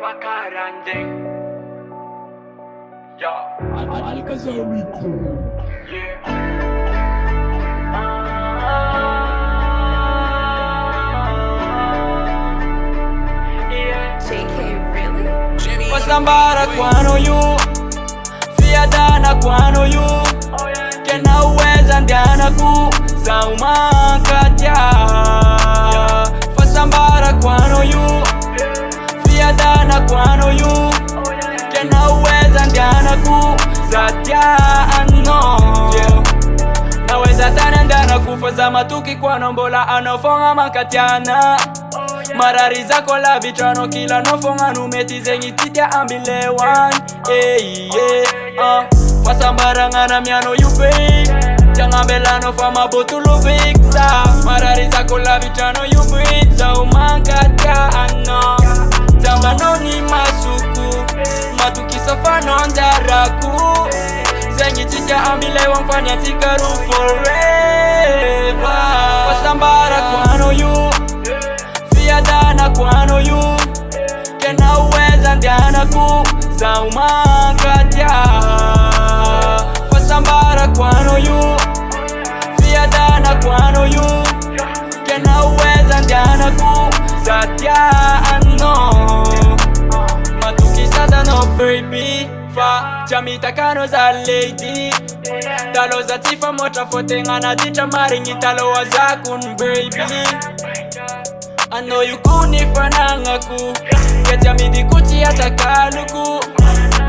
Fakaranding. Yo. Alcazarico. Yeah. JK, really? fahasambarako you fiadana kwano you kena uweza ndianaku saumakatya fahasambarako you fiadana kwano you kena uweza ndianaku zatya ano naweza tanendana kufaza matuki kwano mbola anofonga makatyana marari zako la vitrano kila nofonga numeti zengi titia ambilewan fahasambarangana miano yupe janga belano fama botulu viksa marari zako la vitrano yupe zaumankatya ano zamba noni masuku matukisa fanonjaraku zengi titia ambilewan fanya tikaru forever fahasambarako you fiadana kwano you kena uweza ndianaku saumakatya fahasambarako you fiadana kwano you kena uweza ndianaku zatya ano matukisa no baby fa chamitakano za lady talo za tifa motra fotengana dita maringi talo wa zakun baby I know you kunifanangaku Ketya midi kuti atakaluku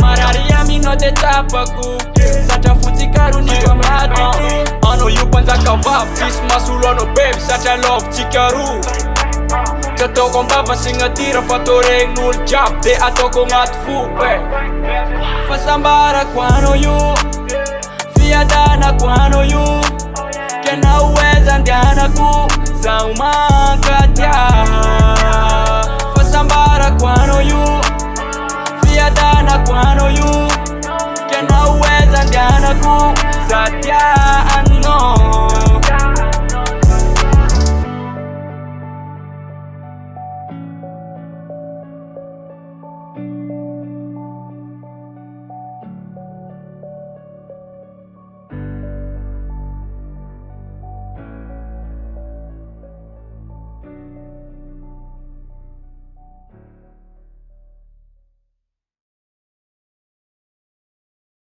marari ya minote tapaku satafuti karuni kwa matuku I know you panza kavav tis masulono babe such a love tikaru Tatoko mbava singatira fatoreng nul jab de atoko ngatfu fahasambarako you fiadana kwano you kena uweza ndianaku saumakatya fahasambarako you fiadana kwano you kena uweza ndianaku zatya